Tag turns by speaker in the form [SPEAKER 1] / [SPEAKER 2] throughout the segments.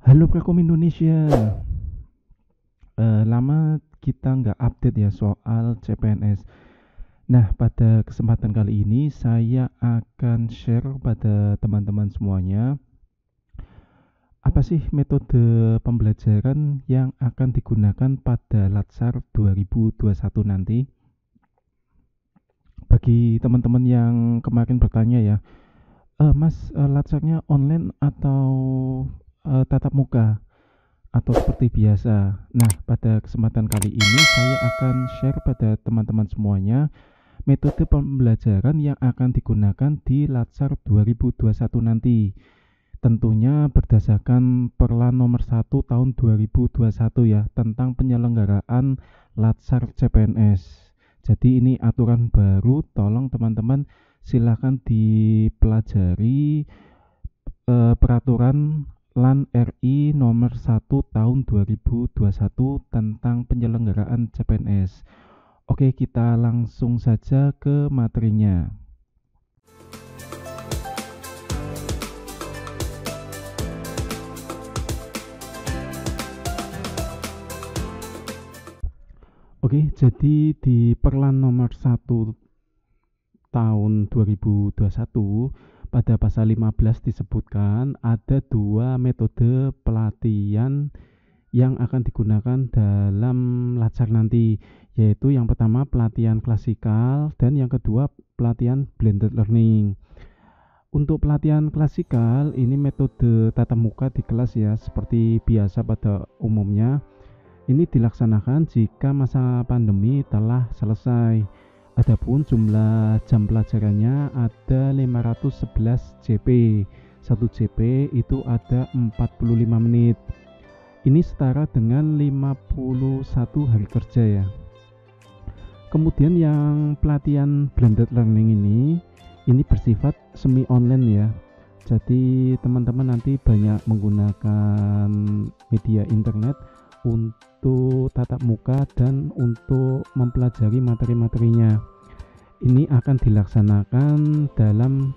[SPEAKER 1] Halo Prakom Indonesia. Lama kita nggak update ya soal CPNS. Nah, pada kesempatan kali ini saya akan share pada teman-teman semuanya apa sih metode pembelajaran yang akan digunakan pada Latsar 2021 nanti. Bagi teman-teman yang kemarin bertanya ya, Mas, Latsarnya online atau tatap muka? Atau seperti biasa. Nah, pada kesempatan kali ini saya akan share pada teman-teman semuanya metode pembelajaran yang akan digunakan di Latsar 2021 nanti. Tentunya berdasarkan Perlan nomor 1 tahun 2021 ya, tentang penyelenggaraan Latsar CPNS. Jadi ini aturan baru, tolong teman-teman silakan dipelajari peraturan LAN RI nomor 1 tahun 2021 tentang penyelenggaraan CPNS. Oke, kita langsung saja ke materinya. Oke, jadi di Perlan nomor 1 tahun 2021 pada pasal 15 disebutkan ada dua metode pelatihan yang akan digunakan dalam Latsar nanti, yaitu yang pertama pelatihan klasikal dan yang kedua pelatihan blended learning. Untuk pelatihan klasikal ini metode tatap muka di kelas ya, seperti biasa pada umumnya. Ini dilaksanakan jika masa pandemi telah selesai. Adapun jumlah jam pelajarannya ada 511 JP. 1 JP itu ada 45 menit. Ini setara dengan 51 hari kerja ya. Kemudian yang pelatihan blended learning ini bersifat semi online ya. Jadi teman-teman nanti banyak menggunakan media internet untuk tatap muka dan untuk mempelajari materi-materinya. Ini akan dilaksanakan dalam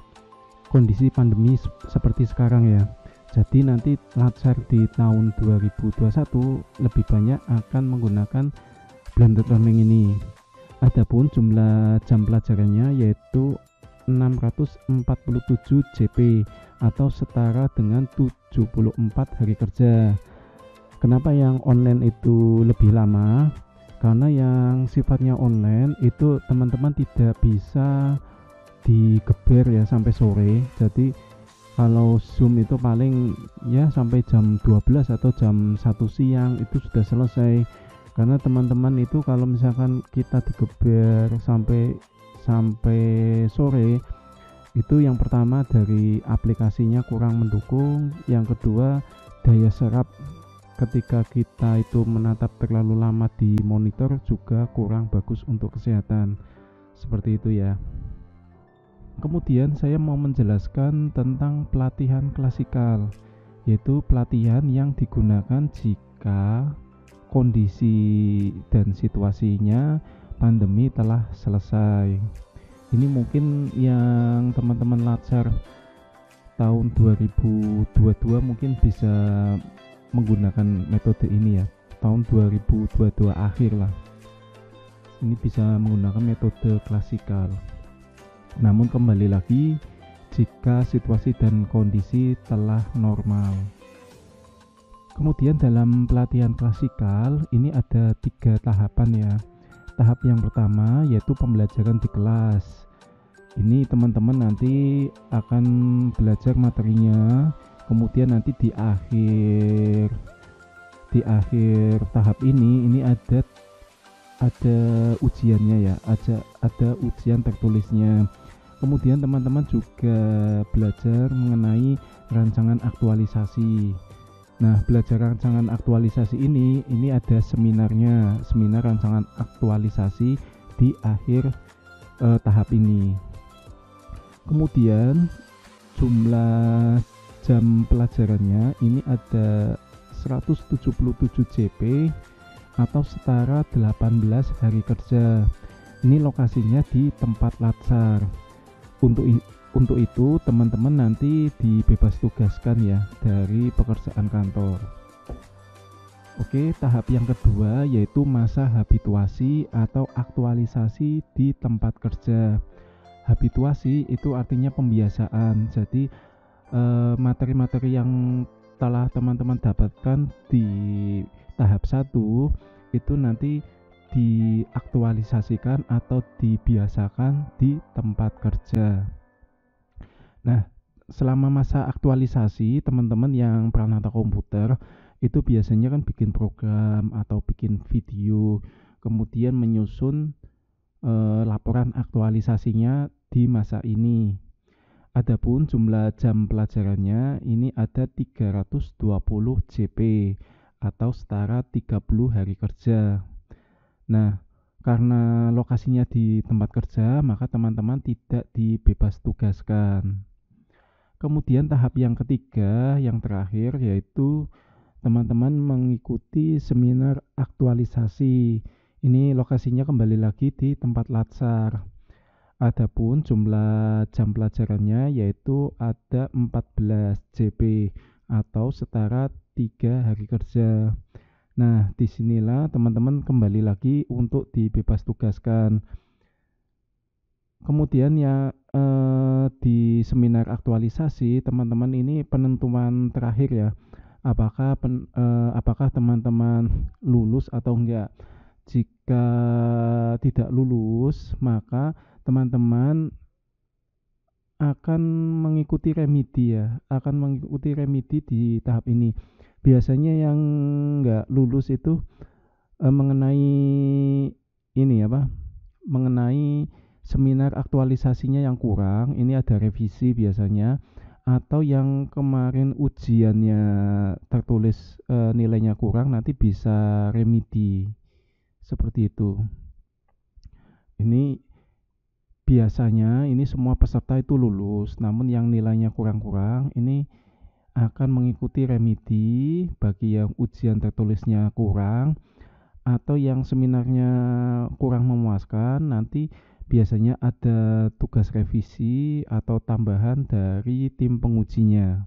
[SPEAKER 1] kondisi pandemi seperti sekarang ya. Jadi nanti Latsar di tahun 2021 lebih banyak akan menggunakan blended learning ini. Adapun jumlah jam pelajarannya yaitu 647 JP atau setara dengan 74 hari kerja. Kenapa yang online itu lebih lama? Karena yang sifatnya online itu teman-teman tidak bisa digeber ya sampai sore. Jadi kalau Zoom itu paling ya sampai jam 12 atau jam 1 siang itu sudah selesai. Karena teman-teman itu kalau misalkan kita digeber sampai sore, itu yang pertama dari aplikasinya kurang mendukung, yang kedua daya serap ketika kita itu menatap terlalu lama di monitor juga kurang bagus untuk kesehatan. Seperti itu ya. Kemudian saya mau menjelaskan tentang pelatihan klasikal, yaitu pelatihan yang digunakan jika kondisi dan situasinya pandemi telah selesai. Ini mungkin yang teman-teman Latsar tahun 2022 mungkin bisa menggunakan metode ini ya, tahun 2022 akhir lah ini bisa menggunakan metode klasikal. Namun kembali lagi jika situasi dan kondisi telah normal. Kemudian dalam pelatihan klasikal ini ada 3 tahapan ya. Tahap yang pertama yaitu pembelajaran di kelas. Ini teman-teman nanti akan belajar materinya. Kemudian nanti di akhir tahap ini ada ujiannya ya, ada ujian tertulisnya. Kemudian teman-teman juga belajar mengenai rancangan aktualisasi. Nah, belajar rancangan aktualisasi ini ada seminarnya, seminar rancangan aktualisasi di akhir tahap ini. Kemudian jumlah jam pelajarannya ini ada 177 JP atau setara 18 hari kerja. Ini lokasinya di tempat Latsar. Untuk itu teman-teman nanti dibebas tugaskan ya dari pekerjaan kantor. Oke, tahap yang kedua yaitu masa habituasi atau aktualisasi di tempat kerja. Habituasi itu artinya pembiasaan. Jadi materi-materi yang telah teman-teman dapatkan di tahap 1 itu nanti diaktualisasikan atau dibiasakan di tempat kerja. Nah, selama masa aktualisasi, teman-teman yang peranata komputer itu biasanya kan bikin program atau bikin video, kemudian menyusun laporan aktualisasinya di masa ini. Adapun jumlah jam pelajarannya ini ada 320 JP atau setara 30 hari kerja. Nah, karena lokasinya di tempat kerja, maka teman-teman tidak dibebas tugaskan. Kemudian tahap yang ketiga, yang terakhir, yaitu teman-teman mengikuti seminar aktualisasi. Ini lokasinya kembali lagi di tempat latsar. Adapun jumlah jam pelajarannya yaitu ada 14 JP atau setara 3 hari kerja. Nah, disinilah teman-teman kembali lagi untuk dibebas tugaskan. Kemudian ya di seminar aktualisasi teman-teman ini penentuan terakhir ya, apakah teman-teman lulus atau enggak. Jika tidak lulus, maka teman-teman akan mengikuti remedi ya, akan mengikuti remedi di tahap ini. Biasanya yang enggak lulus itu mengenai ini apa? Mengenai seminar aktualisasinya yang kurang, ini ada revisi biasanya, atau yang kemarin ujiannya tertulis nilainya kurang, nanti bisa remedi seperti itu. Ini biasanya ini semua peserta itu lulus, namun yang nilainya kurang-kurang ini akan mengikuti remedi bagi yang ujian tertulisnya kurang atau yang seminarnya kurang memuaskan. Nanti biasanya ada tugas revisi atau tambahan dari tim pengujinya.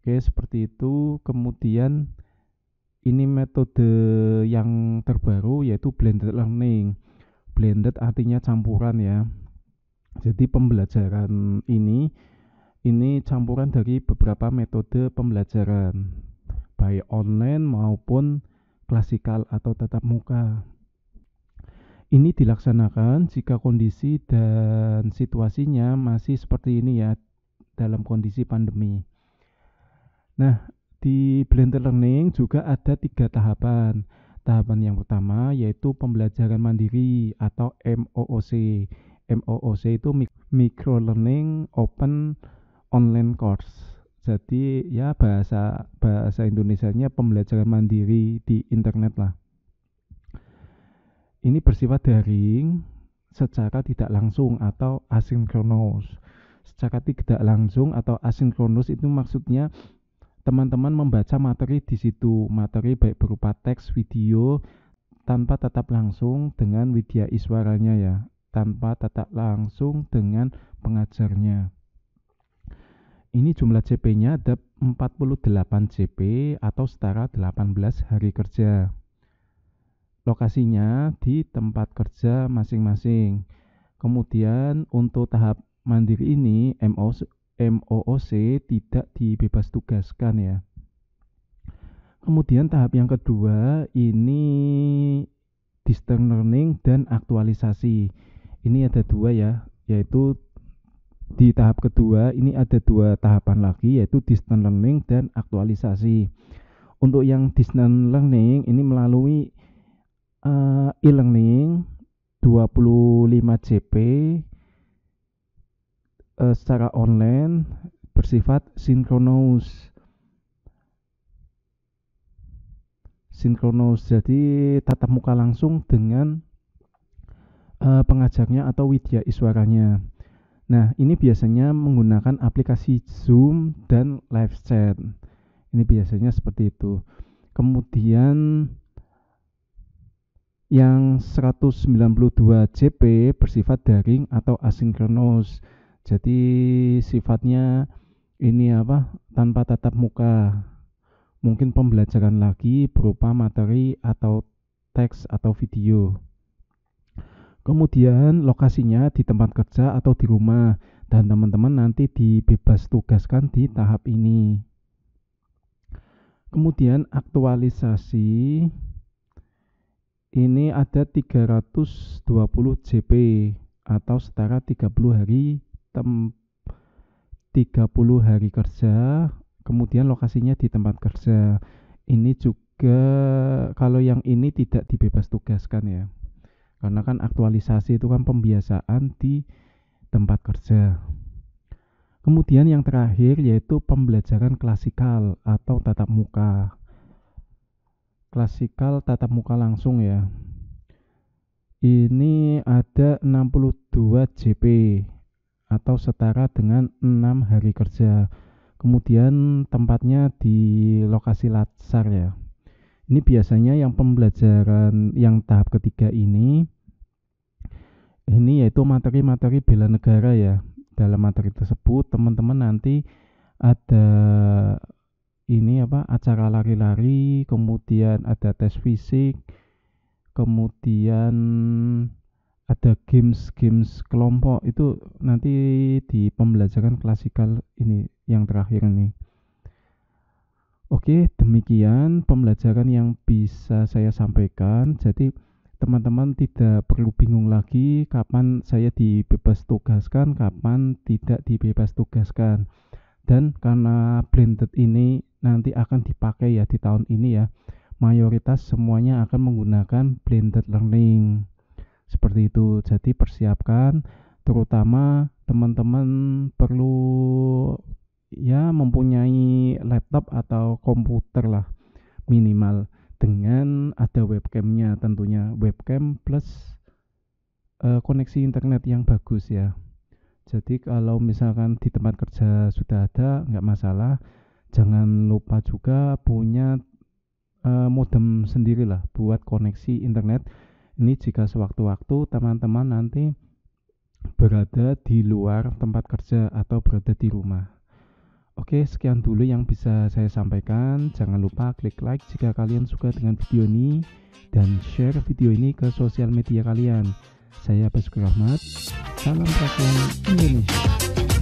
[SPEAKER 1] Oke, seperti itu. Kemudian ini metode yang terbaru yaitu blended learning. Blended artinya campuran ya. Jadi pembelajaran ini campuran dari beberapa metode pembelajaran, baik online maupun klasikal atau tatap muka. Ini dilaksanakan jika kondisi dan situasinya masih seperti ini ya, dalam kondisi pandemi. Nah, di blended learning juga ada 3 tahapan. Tahapan yang pertama yaitu pembelajaran mandiri atau MOOC. MOOC itu micro learning open online course. Jadi ya bahasa Indonesianya pembelajaran mandiri di internet lah. Ini bersifat daring secara tidak langsung atau asinkronus. Secara tidak langsung atau asinkronus itu maksudnya teman-teman membaca materi di situ, materi baik berupa teks, video, tanpa tatap langsung dengan widya iswaranya ya, tanpa tatap langsung dengan pengajarnya. Ini jumlah JP-nya ada 48 JP atau setara 18 hari kerja. Lokasinya di tempat kerja masing-masing. Kemudian untuk tahap mandiri ini MOOC tidak dibebas tugaskan ya. Kemudian tahap yang kedua ini distance learning dan aktualisasi. Ini ada 2 ya, yaitu di tahap kedua ini ada 2 tahapan lagi yaitu distance learning dan aktualisasi. Untuk yang distance learning ini melalui e-learning 25 JP secara online bersifat sinkronus. Jadi tatap muka langsung dengan pengajarnya atau widya iswaranya. Nah, ini biasanya menggunakan aplikasi Zoom dan live chat. Ini biasanya seperti itu. Kemudian yang 192 JP bersifat daring atau asinkronus. Jadi sifatnya ini tanpa tatap muka. Mungkin pembelajaran lagi berupa materi atau teks atau video. Kemudian lokasinya di tempat kerja atau di rumah, dan teman-teman nanti dibebas tugaskan di tahap ini. Kemudian aktualisasi ini ada 320 JP atau setara 30 hari 30 hari kerja. Kemudian lokasinya di tempat kerja. Ini juga kalau yang ini tidak dibebas tugaskan ya. Karena kan aktualisasi itu kan pembiasaan di tempat kerja. Kemudian yang terakhir yaitu pembelajaran klasikal atau tatap muka. Klasikal tatap muka langsung ya. Ini ada 62 JP atau setara dengan 6 hari kerja. Kemudian tempatnya di lokasi Latsar ya. Ini biasanya yang pembelajaran yang tahap ketiga ini yaitu materi-materi bela negara ya. Dalam materi tersebut teman-teman nanti ada acara lari-lari, kemudian ada tes fisik, kemudian ada games kelompok. Itu nanti di pembelajaran klasikal ini yang terakhir ini. Oke, demikian pembelajaran yang bisa saya sampaikan. Jadi teman-teman tidak perlu bingung lagi kapan saya dibebas tugaskan, kapan tidak dibebas tugaskan. Dan karena blended ini nanti akan dipakai ya di tahun ini ya, mayoritas semuanya akan menggunakan blended learning. Seperti itu. Jadi persiapkan, terutama teman-teman perlu ya mempunyai laptop atau komputer lah minimal, dengan ada webcamnya, tentunya webcam plus koneksi internet yang bagus ya. Jadi kalau misalkan di tempat kerja sudah ada, nggak masalah. Jangan lupa juga punya modem sendiri lah buat koneksi internet. Ini jika sewaktu-waktu teman-teman nanti berada di luar tempat kerja atau berada di rumah. Oke, sekian dulu yang bisa saya sampaikan. Jangan lupa klik like jika kalian suka dengan video ini dan share video ini ke sosial media kalian. Saya Basuki Rahmat. Salam Prakon Indonesia.